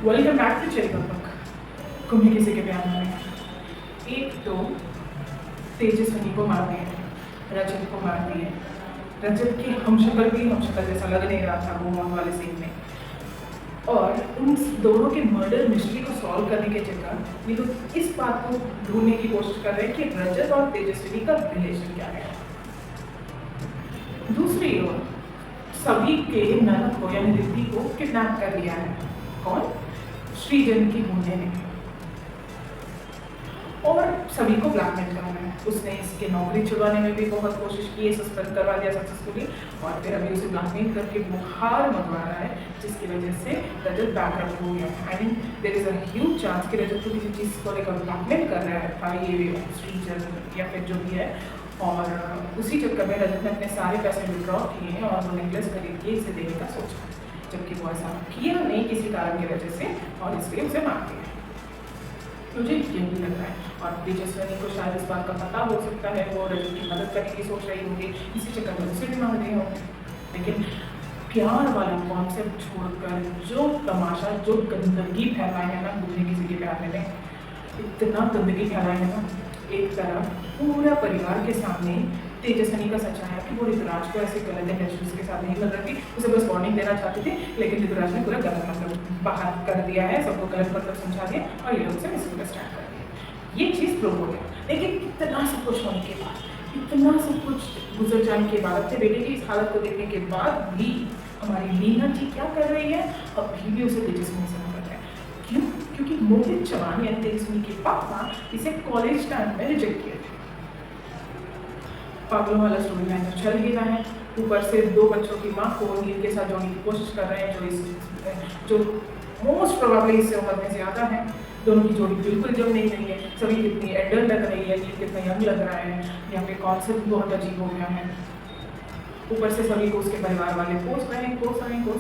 Welcome back to Cherry कपक। तुम्हें किसी के प्यार में एक तो तेजस्विनी को मार दिए, रजत को मार दिए। रजत की हमशक्ल भी हमशक्ल जैसा लग नहीं रहा था वो मौत वाले सीन में। और उन दोनों के मर्डर मिस्ट्री को सॉल्व करने के चक्कर ये लोग इस बात को ढूंढने की कोशिश कर रहे हैं कि रजत और तेजस्विनी का रिलेशन क्या है। दूसरी ओर सभी के ननद को यानी रिद्धि को किडनैप कर लिया है। कौन? श्रीजन की बूंदे ने। और सभी को ब्लैकमेल कर रहा है। उसने इसके नौकरी छुड़वाने में भी बहुत कोशिश की है, सस्पेंड करवा दिया सक्सेसफुली, और फिर अभी उसे ब्लैकमेल करके बुखार मंगवा रहा है, जिसकी वजह से रजत बैकअप हो गया। I mean there is a huge chance कि रजत को किसी चीज़ को लेकर ब्लैकमेल कर रहा है था ये श्रीजन या फिर जो भी है। और उसी चक्कर में रजत ने अपने सारे पैसे विड्रॉ किए हैं और वो नेकलेस खरीद के इसे देने का सोचा, जबकि वो ऐसा किया नहीं किसी कारण की वजह से, और इसलिए उसे मार दिया। मुझे यही लग रहा है। और तेजस्विनी को शायद इस बात का पता हो सकता है, वो रजत की मदद करने की सोच रही होगी, इसी चक्कर में उसे भी मार रहे होंगे। लेकिन प्यार वाला कॉन्सेप्ट छोड़कर जो तमाशा, जो गंदगी फैलाई है ना दूसरे किसी के प्यार में, इतना गंदगी फैलाई है ना। एक तरफ पूरा परिवार के सामने तेजस्विनी का सच्चाई है कि वो ऋतुराज को ऐसे गलत इंटेंशंस के साथ नहीं कर रही थी, उसे बस वार्निंग देना चाहती थी, लेकिन ऋतुराज ने पूरा गलत मतलब बाहर कर दिया है, सबको गलत मतलब समझा दिया और ये लोग से मिसअंडरस्टैंड कर दिया। ये चीज़ प्रूव हो गया। लेकिन इतना सब कुछ होने के बाद, इतना सब कुछ गुजर जाने के बाद, अपने बेटे की इस हालत को देखने के बाद भी हमारी लीना जी क्या कर रही है, अभी भी उसे तेजस्विनी से नफरत है। क्यों? क्योंकि मोहित चौहान यानी तेजस्विनी के पापा इसे कॉलेज टाइम में रिजेक्ट किया था। पागलों वाला स्टोरी लाइन तो चल ही रहा है, ऊपर से दो बच्चों की माँ को नील के साथ जोड़ने की कोशिश कर रहे हैं, जो मोस्ट प्रोबेबली इससे उम्र में ज़्यादा है। दोनों की जोड़ी बिल्कुल जम नहीं रही है, सभी कितनी एडल्ट लग रही है, नील कितना यंग लग रहा है, यहाँ पे कॉन्सेप्ट बहुत अजीब हो गया है। ऊपर से सभी को उसके परिवार वाले कोस रहे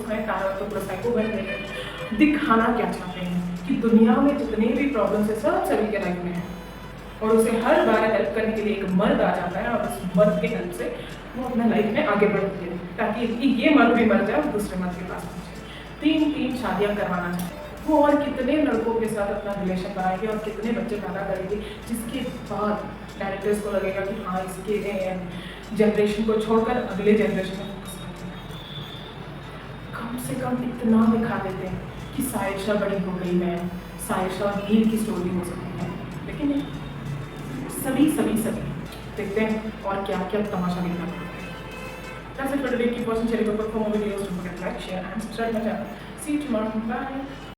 हैं, तारा तो पूरा साइको बन रही है। दिखाना क्या चाहते हैं कि दुनिया में जितने भी प्रॉब्लम्स है सब सभी के लाइफ में है, और उसे हर बार हेल्प करने के लिए एक मर्द आ जाता है, और उस मर्द के हेल्प से वो अपना लाइफ में आगे बढ़ती है, ताकि ये मर्द भी मर जाए और दूसरे मर्द के पास पहुंचे। 3 शादियां करवाना चाहते हैं वो, और कितने लड़कों के साथ अपना रिलेशन बनाएगी और कितने बच्चे पैदा करेगी, जिसके बाद डायरेक्टर्स को लगेगा कि हाँ इसके जनरेशन को छोड़कर अगले जनरेशन में फोकस करते हैं। कम से कम इतना दिखा देते हैं कि सायशा बड़ी हो गई है, सायशा और नील की स्टोरी हो सकती है, लेकिन नहीं, सभी देखते हैं और क्या क्या तमाशा देखना पड़ता है। That's it for today. Keep watching Cherry Pepper for more videos. Don't forget to like, share and subscribe my channel. See you tomorrow. Bye.